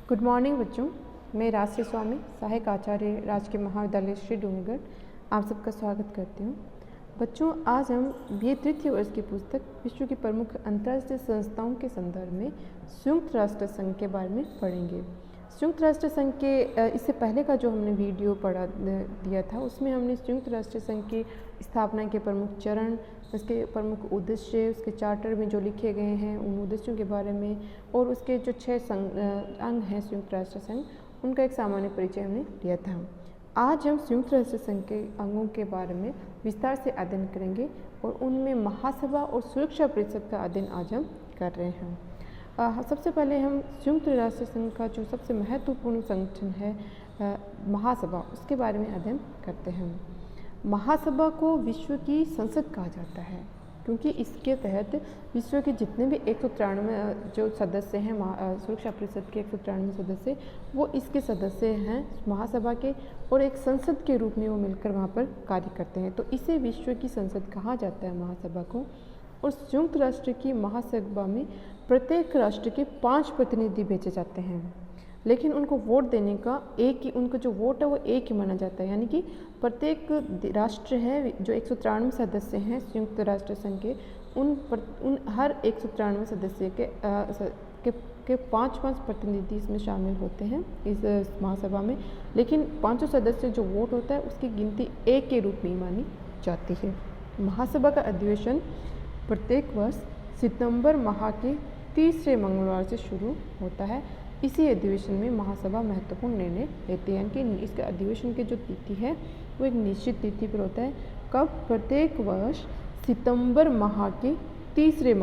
Good morning बच्चों। मैं राष्ट्रीय स्वामी सहायक आचार्य राजकीय महाविद्यालय श्री डूंगरगढ़ आप सबका स्वागत करती हूँ। बच्चों, आज हम BA तृतीय वर्ष की पुस्तक विश्व की प्रमुख अंतर्राष्ट्रीय संस्थाओं के संदर्भ में संयुक्त राष्ट्र संघ के बारे में पढ़ेंगे। संयुक्त राष्ट्र संघ के इससे पहले का जो हमने वीडियो पढ़ा दिया था उसमें हमने संयुक्त राष्ट्र संघ की स्थापना के प्रमुख चरण, उसके प्रमुख उद्देश्य, उसके चार्टर में जो लिखे गए हैं उन उद्देश्यों के बारे में और उसके जो 6 अंग हैं संयुक्त राष्ट्र संघ, उनका एक सामान्य परिचय हमने लिया था। आज हम संयुक्त राष्ट्र संघ के अंगों के बारे में विस्तार से अध्ययन करेंगे और उनमें महासभा और सुरक्षा परिषद का अध्ययन आज हम कर रहे हैं। सबसे पहले हम संयुक्त राष्ट्र संघ का जो सबसे महत्वपूर्ण संगठन है महासभा, उसके बारे में अध्ययन करते हैं। महासभा को विश्व की संसद कहा जाता है क्योंकि इसके तहत विश्व के जितने भी 193 जो सदस्य हैं सुरक्षा परिषद के 193 सदस्य, वो इसके सदस्य हैं महासभा के और एक संसद के रूप में वो मिलकर वहाँ पर कार्य करते हैं। तो इसे विश्व की संसद कहा जाता है महासभा को। और संयुक्त राष्ट्र की महासभा में प्रत्येक राष्ट्र के 5 प्रतिनिधि भेजे जाते हैं, लेकिन उनको वोट देने का उनका जो वोट है वो एक ही माना जाता है। यानी कि प्रत्येक राष्ट्र है जो 193 सदस्य हैं संयुक्त राष्ट्र संघ के, उन हर 193 सदस्य के 5 प्रतिनिधि इसमें शामिल होते हैं इस महासभा में, लेकिन 5 सदस्य जो वोट होता है उसकी गिनती एक के रूप में मानी जाती है। महासभा का अधिवेशन प्रत्येक वर्ष सितंबर माह के तीसरे मंगलवार से शुरू होता है। इसी अधिवेशन में महासभा महत्वपूर्ण निर्णय लेती है, यानी कि इसके अधिवेशन की जो तिथि है वो एक निश्चित तिथि पर होता है। कब? प्रत्येक वर्ष सितंबर माह के तीसरे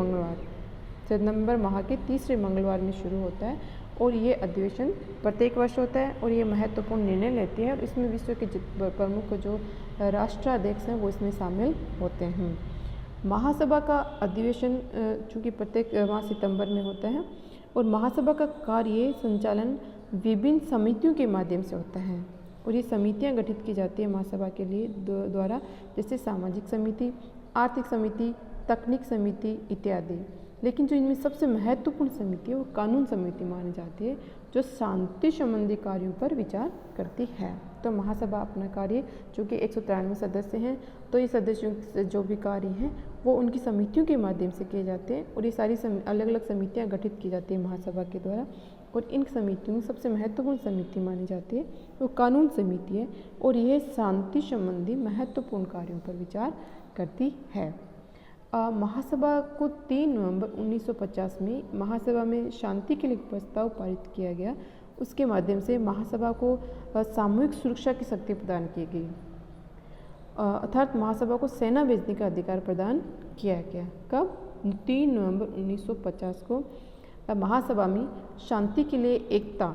मंगलवार में शुरू होता है और ये अधिवेशन प्रत्येक वर्ष होता है और ये महत्वपूर्ण निर्णय लेती है और इसमें विश्व के प्रमुख जो राष्ट्राध्यक्ष हैं वो इसमें शामिल होते हैं। महासभा का अधिवेशन चूँकि प्रत्येक माह सितंबर में होता है और महासभा का कार्य संचालन विभिन्न समितियों के माध्यम से होता है और ये समितियां गठित की जाती है महासभा के लिए द्वारा, जैसे सामाजिक समिति, आर्थिक समिति, तकनीक समिति इत्यादि। लेकिन जो इनमें सबसे महत्वपूर्ण समिति है वो कानून समिति मानी जाती है, जो शांति संबंधी कार्यों पर विचार करती है। तो महासभा अपना कार्य, चूँकि 193 सदस्य हैं, तो ये सदस्यों से जो भी कार्य हैं वो उनकी समितियों के माध्यम से किए जाते हैं और ये सारी अलग अलग समितियां गठित की जाती है महासभा के द्वारा। और इन समितियों में सबसे महत्वपूर्ण समिति मानी जाती है वो कानून समिति है और यह शांति संबंधी महत्वपूर्ण कार्यों पर विचार करती है। महासभा को 3 नवंबर 1950 में महासभा में शांति के लिए प्रस्ताव पारित किया गया। उसके माध्यम से महासभा को सामूहिक सुरक्षा की शक्ति प्रदान की गई, अर्थात महासभा को सेना भेजने का अधिकार प्रदान किया गया। कब? 3 नवंबर 1950 को महासभा में शांति के लिए एकता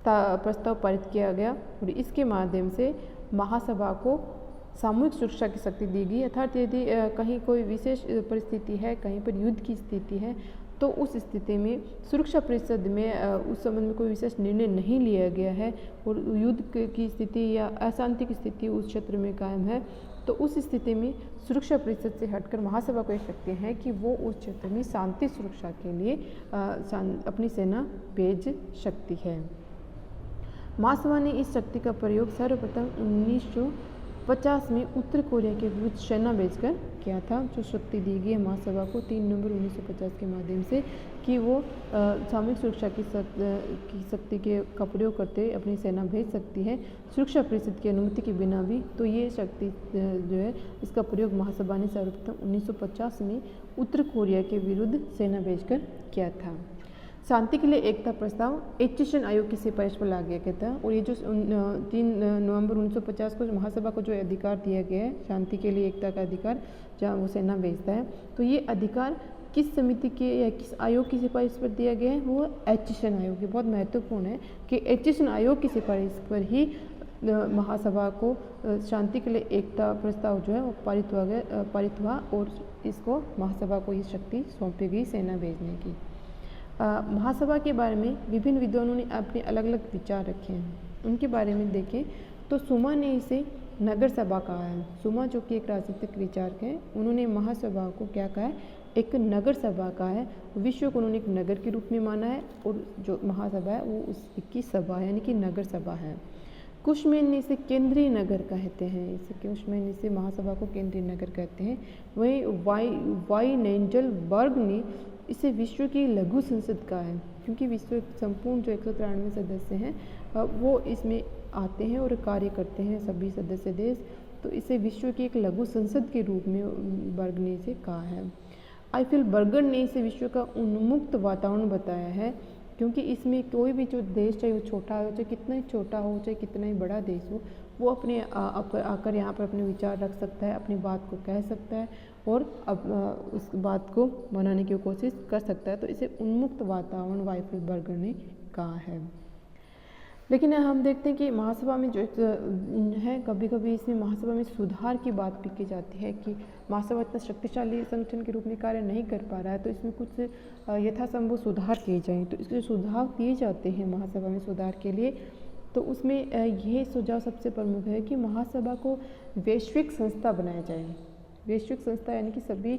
प्रस्ताव पारित किया गया और इसके माध्यम से महासभा को सामूहिक सुरक्षा की शक्ति दी गई। अर्थात यदि कहीं कोई विशेष परिस्थिति है, कहीं पर युद्ध की स्थिति है, तो उस स्थिति में सुरक्षा परिषद में उस संबंध में कोई विशेष निर्णय नहीं लिया गया है और युद्ध की स्थिति या अशांति की स्थिति उस क्षेत्र में कायम है, तो उस स्थिति में सुरक्षा परिषद से हटकर महासभा को एक शक्ति है कि वो उस क्षेत्र में शांति सुरक्षा के लिए अपनी सेना भेज सकती है। महासभा ने इस शक्ति का प्रयोग सर्वप्रथम 1950 में उत्तर कोरिया के विरुद्ध सेना भेजकर किया था। जो शक्ति दी गई है महासभा को 3 नवंबर 1950 के माध्यम से कि वो सामूहिक सुरक्षा की शक्ति का प्रयोग करते अपनी सेना भेज सकती है सुरक्षा परिषद की अनुमति के बिना भी। तो ये शक्ति जो है इसका प्रयोग महासभा ने सर्वप्रथम 1950 में उत्तर कोरिया के विरुद्ध सेना भेजकर किया था। शांति के लिए एकता प्रस्ताव एचिशन आयोग की सिफारिश पर लाया गया था और ये जो 3 नवंबर 1950 को महासभा को जो अधिकार दिया गया है शांति के लिए एकता का अधिकार, जहाँ वो सेना भेजता है, तो ये अधिकार किस समिति के या किस आयोग की सिफारिश पर दिया गया है? वो एचिशन आयोग की। बहुत महत्वपूर्ण है कि एचिशन आयोग की सिफारिश पर ही महासभा को शांति के लिए एकता प्रस्ताव जो है वो पारित हुआ और इसको महासभा को ये शक्ति सौंपी गई सेना भेजने की। महासभा के बारे में विभिन्न विद्वानों ने अपने अलग अलग विचार रखे हैं। उनके बारे में देखें तो सुमा ने इसे नगर सभा कहा है। सुमा जो कि एक राजनीतिक विचारक है, उन्होंने महासभा को क्या कहा है? एक नगर सभा का है। विश्व को उन्होंने एक नगर के रूप में माना है और जो महासभा है वो उसकी सभा यानी कि नगर सभा है। कुशमैन ने इसे केंद्रीय नगर कहते हैं, इसे कुशमैन इसे महासभा को केंद्रीय नगर कहते हैं। वहीं वाइनेंजलबर्ग ने इसे विश्व की लघु संसद का है, क्योंकि विश्व संपूर्ण जो 193 सदस्य हैं वो इसमें आते हैं और कार्य करते हैं सभी सदस्य देश, तो इसे विश्व की एक लघु संसद के रूप में बर्ग ने इसे कहा है। आईफिल बर्गर ने इसे विश्व का उन्मुक्त वातावरण बताया है, क्योंकि इसमें कोई भी जो देश चाहे वो छोटा हो, चाहे कितना ही छोटा हो, चाहे कितना ही बड़ा देश हो, वो अपने आकर यहाँ पर अपने विचार रख सकता है, अपनी बात को कह सकता है और उस बात को बनाने की कोशिश कर सकता है। तो इसे उन्मुक्त वातावरण वाइफिल बर्गर ने कहा है। लेकिन हम देखते हैं कि महासभा में जो है, कभी कभी इसमें महासभा में सुधार की बात भी की जाती है कि महासभा इतना शक्तिशाली संगठन के रूप में कार्य नहीं कर पा रहा है, तो इसमें कुछ यथासंभव सुधार किए जाएं। तो इसके सुझाव दिए जाते हैं महासभा में सुधार के लिए, तो उसमें यह सुझाव सबसे प्रमुख है कि महासभा को वैश्विक संस्था बनाया जाए। वैश्विक संस्था यानी कि सभी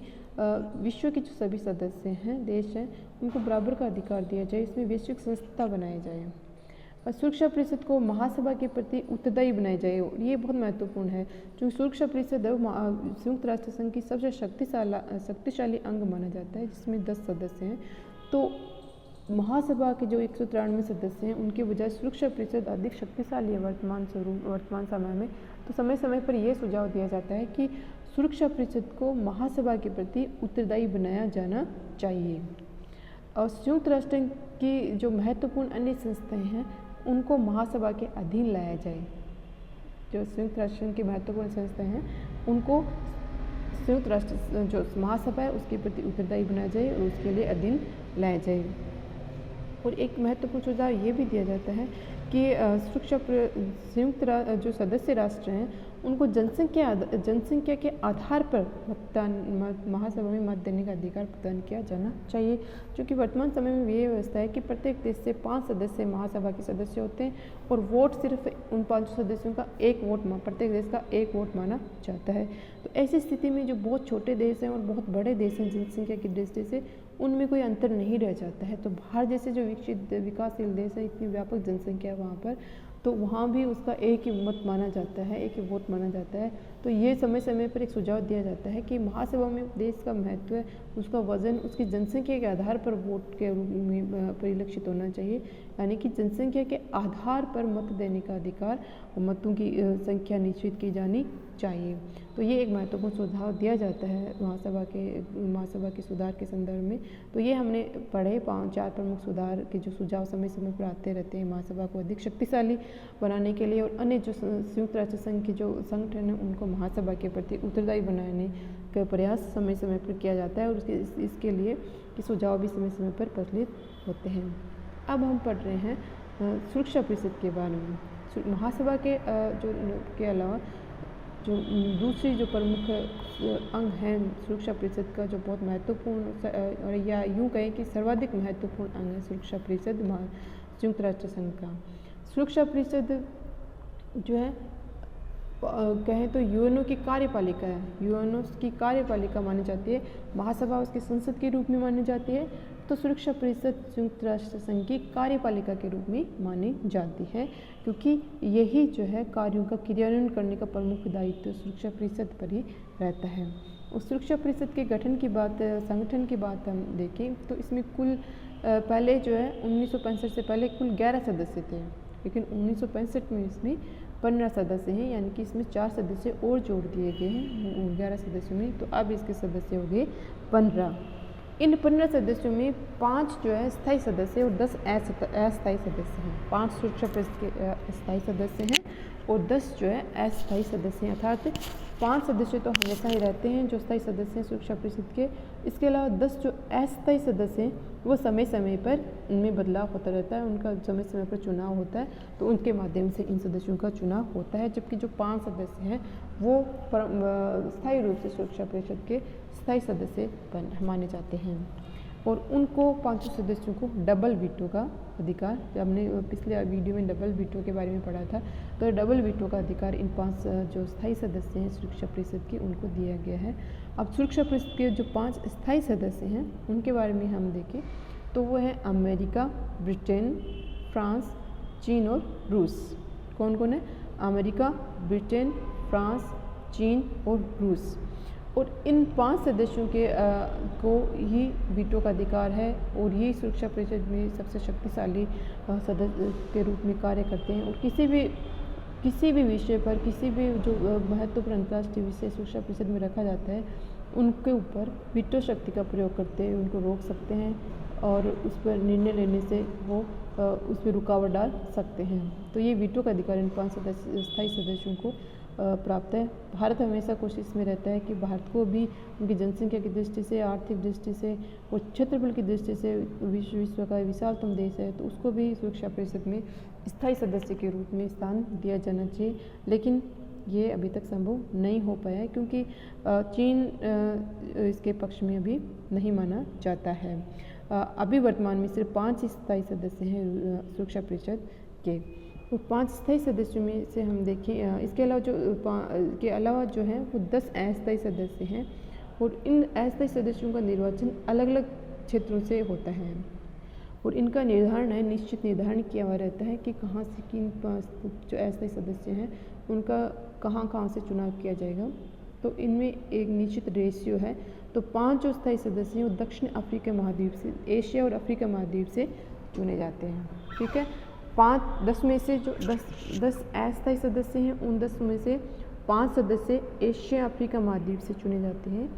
विश्व के जो सभी सदस्य हैं, देश हैं, उनको बराबर का अधिकार दिया जाए, इसमें वैश्विक संस्था बनाई जाए। सुरक्षा परिषद को महासभा के प्रति उत्तरदायी बनाया जाए, और ये बहुत महत्वपूर्ण है, क्योंकि सुरक्षा परिषद संयुक्त राष्ट्र संघ की सबसे शक्तिशाली अंग माना जाता है, जिसमें 10 सदस्य हैं। तो महासभा के जो 193 सदस्य हैं उनके बजाय सुरक्षा परिषद अधिक शक्तिशाली है वर्तमान समय में। तो समय समय पर यह सुझाव दिया जाता है कि सुरक्षा परिषद को महासभा के प्रति उत्तरदायी बनाया जाना चाहिए। और संयुक्त राष्ट्र की जो महत्वपूर्ण अन्य संस्थाएं हैं उनको महासभा के अधीन लाया जाए। जो संयुक्त राष्ट्र की महत्वपूर्ण संस्थाएं हैं उनको संयुक्त राष्ट्र जो महासभा है उसके प्रति उत्तरदायी बनाया जाए और उसके लिए अधीन लाया जाए। और एक महत्वपूर्ण सुझाव ये भी दिया जाता है कि संयुक्त जो सदस्य राष्ट्र हैं उनको जनसंख्या के आधार पर महासभा में मत देने का अधिकार प्रदान किया जाना चाहिए, क्योंकि वर्तमान समय में ये व्यवस्था है कि प्रत्येक देश से 5 सदस्य महासभा के सदस्य होते हैं और वोट सिर्फ उन 5 सदस्यों का एक वोट प्रत्येक देश का एक वोट माना जाता है। तो ऐसी स्थिति में जो बहुत छोटे देश हैं और बहुत बड़े देश हैं जनसंख्या की दृष्टि से, उनमें कोई अंतर नहीं रह जाता है। तो भारत जैसे जो विकसित विकासशील देश है, इतनी व्यापक जनसंख्या है वहाँ पर, तो वहाँ भी उसका एक ही मत माना जाता है, एक ही वोट माना जाता है। तो ये समय समय पर एक सुझाव दिया जाता है कि महासभा में देश का महत्व है, उसका वजन उसकी जनसंख्या के आधार पर वोट के रूप में परिलक्षित होना चाहिए, यानी कि जनसंख्या के आधार पर मत देने का अधिकार और मतों की संख्या निश्चित की जानी चाहिए। तो ये एक महत्वपूर्ण सुझाव दिया जाता है महासभा के सुधार के संदर्भ में। तो ये हमने पढ़े 4 प्रमुख सुधार के जो सुझाव समय समय पर आते रहते हैं महासभा को अधिक शक्तिशाली बनाने के लिए, और अन्य जो संयुक्त राष्ट्र संघ के जो संगठन है उनको महासभा के प्रति उत्तरदायी बनाने का प्रयास समय समय पर किया जाता है, और इसके लिए कि सुझाव भी समय समय पर प्रचलित होते हैं। अब हम पढ़ रहे हैं सुरक्षा परिषद के बारे में। महासभा के के अलावा जो दूसरी जो प्रमुख अंग हैं सुरक्षा परिषद का, जो बहुत महत्वपूर्ण और या यूँ कहें कि सर्वाधिक महत्वपूर्ण अंग है सुरक्षा परिषद संयुक्त राष्ट्र संघ का। सुरक्षा परिषद जो है कहें तो यूएनओ की कार्यपालिका है, यूएनओ की कार्यपालिका मानी जाती है। महासभा उसकी संसद के रूप में मानी जाती है, तो सुरक्षा परिषद संयुक्त राष्ट्र संघ की कार्यपालिका के रूप में मानी जाती है, क्योंकि यही जो है कार्यों का क्रियान्वयन करने का प्रमुख दायित्व सुरक्षा परिषद पर ही रहता है। उस सुरक्षा परिषद के गठन की बात, संगठन की बात हम देखें तो इसमें कुल पहले जो है 1965 से पहले कुल 11 सदस्य थे, लेकिन 1965 में इसमें 15 सदस्य हैं, यानी कि इसमें 4 सदस्य और जोड़ दिए गए हैं 11 सदस्यों में। तो अब इसके सदस्य हो गए 15। इन 15 सदस्यों में 5 जो है स्थायी सदस्य और 10 अस्थायी सदस्य हैं। 5 सुरक्षा परिषद के स्थायी सदस्य हैं और 10 जो है अस्थायी सदस्य हैं, अर्थात 5 सदस्य तो हमेशा ही रहते हैं जो स्थायी सदस्य हैं सुरक्षा परिषद के। इसके अलावा 10 जो अस्थायी सदस्य हैं वो समय समय पर उनमें बदलाव होता रहता है, उनका समय समय पर चुनाव होता है, तो उनके माध्यम से इन सदस्यों का चुनाव होता है। जबकि जो 5 सदस्य हैं वो स्थायी रूप से सुरक्षा परिषद के स्थायी सदस्य माने जाते हैं, और उनको 5 सदस्यों को डबल वीटो का अधिकार, जब हमने पिछले वीडियो में डबल वीटो के बारे में पढ़ा था, तो डबल वीटो का अधिकार इन 5 जो स्थायी सदस्य हैं सुरक्षा परिषद के उनको दिया गया है। अब सुरक्षा परिषद के जो 5 स्थायी सदस्य हैं उनके बारे में हम देखें तो वो है अमेरिका, ब्रिटेन, फ्रांस, चीन और रूस। कौन कौन है? अमेरिका, ब्रिटेन, फ्रांस, चीन और रूस। और इन 5 सदस्यों के को ही वीटो का अधिकार है और ये सुरक्षा परिषद में सबसे शक्तिशाली सदस्य के रूप में कार्य करते हैं। और किसी भी विषय पर, किसी भी जो महत्वपूर्ण अंतर्राष्ट्रीय विषय सुरक्षा परिषद में रखा जाता है उनके ऊपर वीटो शक्ति का प्रयोग करते हुए उनको रोक सकते हैं और उस पर निर्णय लेने से वो उस पर रुकावट डाल सकते हैं। तो ये वीटो का अधिकार इन 5 स्थायी सदस्यों को प्राप्त है। भारत हमेशा कोशिश में रहता है कि भारत को भी उनकी जनसंख्या की दृष्टि से, आर्थिक दृष्टि से और क्षेत्रफल की दृष्टि से विश्व का विशालतम देश है, तो उसको भी सुरक्षा परिषद में स्थायी सदस्य के रूप में स्थान दिया जाना चाहिए। लेकिन ये अभी तक संभव नहीं हो पाया है क्योंकि चीन इसके पक्ष में अभी नहीं माना जाता है। अभी वर्तमान में सिर्फ 5 स्थायी सदस्य हैं सुरक्षा परिषद के। तो 5 स्थायी सदस्यों में से हम देखें, इसके अलावा जो है वो 10 अस्थायी सदस्य हैं और इन अस्थायी सदस्यों का निर्वाचन अलग अलग क्षेत्रों से होता है और इनका निर्धारण है, निश्चित निर्धारण किया हुआ रहता है कि कहाँ से किन जो अस्थायी सदस्य हैं उनका कहाँ से चुनाव किया जाएगा। तो इनमें एक निश्चित रेशियो है। तो 5 जो स्थायी सदस्य हैं वो दक्षिण अफ्रीका महाद्वीप से, एशिया और अफ्रीका महाद्वीप से चुने जाते हैं। ठीक है, 10 में से जो 10 अस्थायी सदस्य हैं उन 10 में से 5 सदस्य एशिया अफ्रीका महाद्वीप से चुने जाते हैं,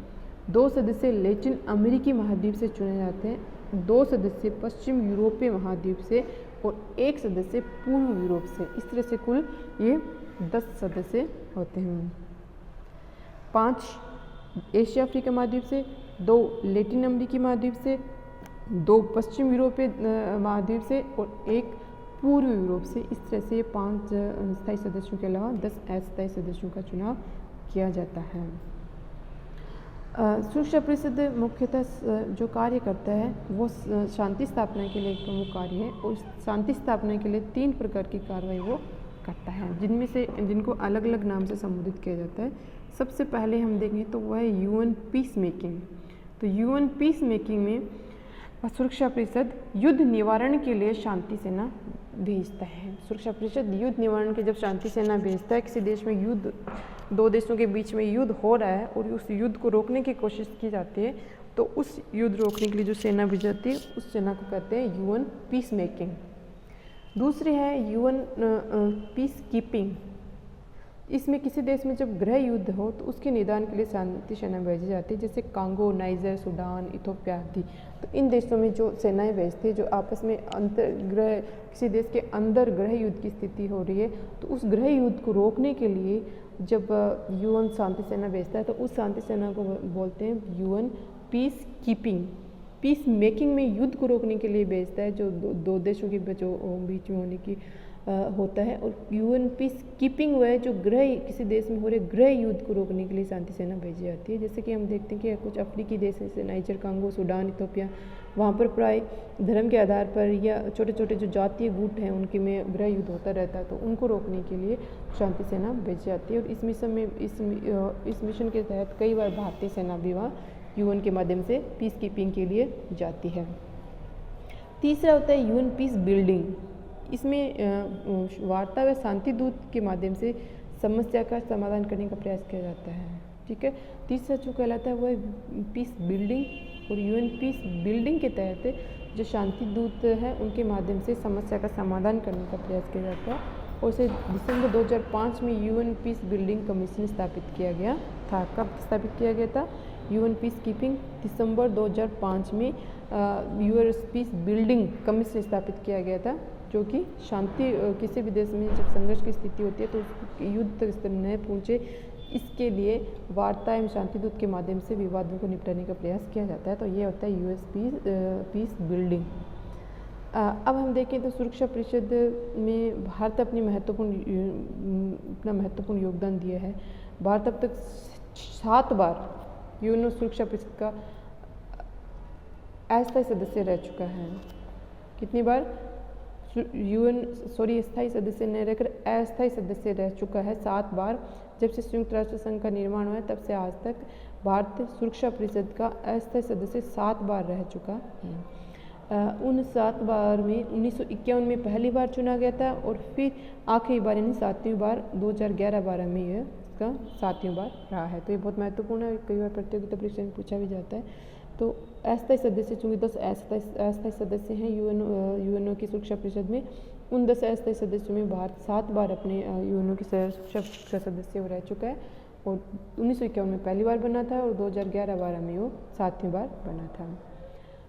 2 सदस्य लैटिन अमेरिकी महाद्वीप से चुने जाते हैं, 2 सदस्य पश्चिम यूरोपीय महाद्वीप से और 1 सदस्य पूर्व यूरोप से। इस तरह से कुल ये 10 सदस्य होते हैं। 5 एशिया अफ्रीका महाद्वीप से, 2 लैटिन अमेरिकी महाद्वीप से, 2 पश्चिम यूरोपीय महाद्वीप से और 1 पूर्व यूरोप से। इस तरह से 5 स्थायी सदस्यों के अलावा 10 अस्थायी सदस्यों का चुनाव किया जाता है। सुरक्षा परिषद मुख्यतः जो कार्य करता है वो शांति स्थापना के लिए एक प्रमुख कार्य है और शांति स्थापना के लिए 3 प्रकार की कार्रवाई वो करता है, जिनको अलग अलग नाम से संबोधित किया जाता है। सबसे पहले हम देखें तो वो है यूएन पीस मेकिंग। तो यूएन पीस मेकिंग में सुरक्षा परिषद युद्ध निवारण के लिए शांति सेना भेजता है। सुरक्षा परिषद युद्ध निवारण के जब शांति सेना भेजता है, किसी देश में युद्ध, 2 देशों के बीच में युद्ध हो रहा है और उस युद्ध को रोकने की कोशिश की जाती है, तो उस युद्ध रोकने के लिए जो सेना भेजी जाती है उस सेना को कहते हैं यूएन पीस मेकिंग। दूसरी है यूएन पीस कीपिंग। इसमें किसी देश में जब गृह युद्ध हो तो उसके निदान के लिए शांति सेना भेजी जाती है, जैसे कांगो, नाइजर, सूडान, इथोपिया आदि। तो इन देशों में जो सेनाएं भेजती है जो आपस में किसी देश के अंदर गृह युद्ध की स्थिति हो रही है, तो उस गृह युद्ध को रोकने के लिए जब यूएन शांति सेना भेजता है तो उस शांति सेना को बोलते हैं UN peacekeeping. Peacemaking में युद्ध को रोकने के लिए भेजता है, जो 2 देशों के बीच में होने की होता है। और यूएन पीस कीपिंग वह है जो किसी देश में हो रहे गृह युद्ध को रोकने के लिए शांति सेना भेजी जाती है। जैसे कि हम देखते हैं कि कुछ अफ्रीकी देश जैसे नाइजर, कांगो, सूडान, इथोपिया, वहाँ पर प्राय धर्म के आधार पर या छोटे छोटे जो जातीय गुट हैं उनके में गृह युद्ध होता रहता है, तो उनको रोकने के लिए शांति सेना भेजी जाती है। और इस मिशन में इस मिशन के तहत कई बार भारतीय सेना भी वहाँ यूएन के माध्यम से पीस कीपिंग के लिए जाती है। तीसरा होता है यूएन पीस बिल्डिंग। इसमें वार्ता व शांति दूत के माध्यम से समस्या का समाधान करने का प्रयास किया जाता है। ठीक है, तीसरा जो कहलाता है वह पीस बिल्डिंग। और यूएन पीस बिल्डिंग के तहत जो शांति दूत है उनके माध्यम से समस्या का समाधान करने का प्रयास किया जाता है। और इसे दिसंबर 2005 में यूएन पीस बिल्डिंग कमीशन स्थापित किया गया था। कब स्थापित किया गया था? यूएन पीस कीपिंग दिसंबर 2005 में यूएन पीस बिल्डिंग कमीशन स्थापित किया गया था, जो कि शांति किसी भी देश में जब संघर्ष की स्थिति होती है तो युद्ध तक स्तर न पहुँचे, इसके लिए वार्ता एवं शांति दूत के माध्यम से विवादों को निपटाने का प्रयास किया जाता है। तो ये होता है यूएन पीस बिल्डिंग। अब हम देखें तो सुरक्षा परिषद में भारत अपना महत्वपूर्ण योगदान दिया है। भारत अब तक 7 बार यूएन सुरक्षा परिषद का अस्थायी सदस्य रह चुका है। कितनी बार? स्थायी सदस्य न रहकर अस्थायी सदस्य रह चुका है 7 बार। जब से संयुक्त राष्ट्र संघ का निर्माण हुआ है तब से आज तक भारत सुरक्षा परिषद का अस्थायी सदस्य 7 बार रह चुका है। उन 7 बार में 1951 में पहली बार चुना गया था और फिर आखिरी बार यानी 7वीं बार 2011-12 में यह इसका 7वीं बार रहा है। तो ये बहुत महत्वपूर्ण है, कई बार प्रतियोगिता परीक्षा में पूछा भी जाता है। तो अस्थायी सदस्य, चूँकि 10 अस्थायी सदस्य हैं यूएनओ की सुरक्षा परिषद में, उन 10 अस्थायी सदस्यों में भारत 7 बार अपने यूएनओ की सुरक्षा का सदस्य रह चुका है और 1951 में पहली बार बना था और 2011-12 में वो 7वीं बार बना था।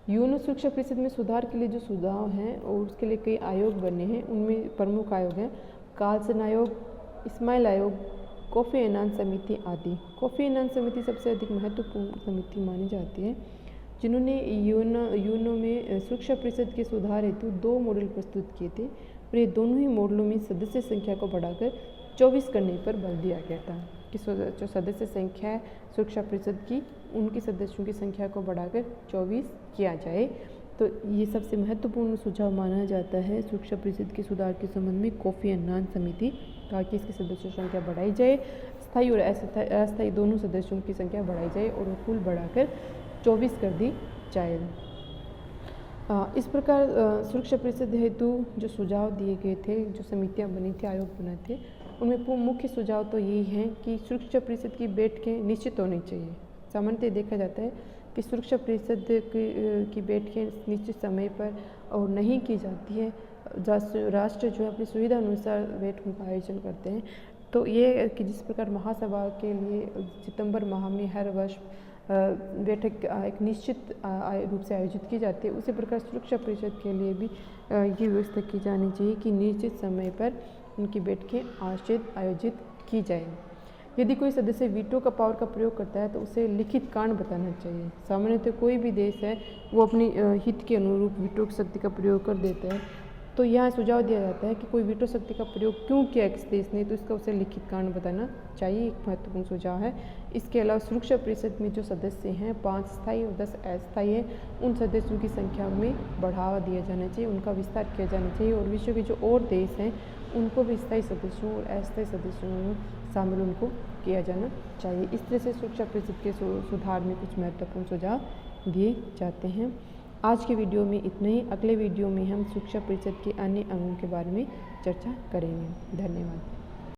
यूएनओ सुरक्षा परिषद में सुधार के लिए जो सुझाव हैं और उसके लिए कई आयोग बने हैं। उनमें प्रमुख आयोग हैं कार्लसन आयोग, इस्माइल आयोग, कोफी अन्नान समिति आदि। कोफी अन्नान समिति सबसे अधिक महत्वपूर्ण समिति मानी जाती है, जिन्होंने यूएनओ में सुरक्षा परिषद के सुधार हेतु 2 मॉडल प्रस्तुत किए थे और ये दोनों ही मॉडलों में सदस्य संख्या को बढ़ाकर 24 करने पर बल दिया गया था कि जो सदस्य संख्या है सुरक्षा परिषद की, उनके सदस्यों की संख्या को बढ़ाकर 24 किया जाए। तो ये सबसे महत्वपूर्ण सुझाव माना जाता है सुरक्षा परिषद के सुधार के संबंध में कोफी अन्नान समिति, ताकि इसकी सदस्यों की संख्या बढ़ाई जाए, स्थायी और अस्थायी दोनों सदस्यों की संख्या बढ़ाई जाए और वो कुल बढ़ाकर 24 कर दी जाए। इस प्रकार सुरक्षा परिषद हेतु जो सुझाव दिए गए थे, जो समितियां बनी थी, आयोग बने थे, उनमें मुख्य सुझाव तो यही हैं कि सुरक्षा परिषद की बैठकें निश्चित होनी चाहिए। सामान्यतः देखा जाता है कि सुरक्षा परिषद की बैठकें निश्चित समय पर और नहीं की जाती है। राष्ट्र जो है अपनी सुविधा अनुसार बैठकों का आयोजन करते हैं। तो ये कि जिस प्रकार महासभा के लिए सितंबर माह में हर वर्ष बैठक एक निश्चित रूप से आयोजित की जाती है, उसी प्रकार सुरक्षा परिषद के लिए भी ये व्यवस्था की जानी चाहिए कि निश्चित समय पर उनकी बैठकें आयोजित की जाए। यदि कोई सदस्य वीटो का पावर का प्रयोग करता है तो उसे लिखित कारण बताना चाहिए। सामान्यतः कोई भी देश है वो अपनी हित के अनुरूप वीटो की शक्ति का प्रयोग कर देता है, तो यहाँ सुझाव दिया जाता है कि कोई वीटो शक्ति का प्रयोग क्यों किया किस देश ने, तो इसका उसे लिखित कारण बताना चाहिए, एक महत्वपूर्ण सुझाव है। इसके अलावा सुरक्षा परिषद में जो सदस्य हैं 5 स्थायी और 10 अस्थायी हैं, उन सदस्यों की संख्या में बढ़ावा दिया जाना चाहिए, उनका विस्तार किया जाना चाहिए और विश्व के जो और देश हैं उनको भी स्थायी सदस्यों और अस्थायी सदस्यों में शामिल उनको किया जाना चाहिए। इस तरह से सुरक्षा परिषद के सुधार में कुछ महत्वपूर्ण सुझाव दिए जाते हैं। आज के वीडियो में इतना ही। अगले वीडियो में हम सुरक्षा परिषद के अन्य अंगों के बारे में चर्चा करेंगे। धन्यवाद।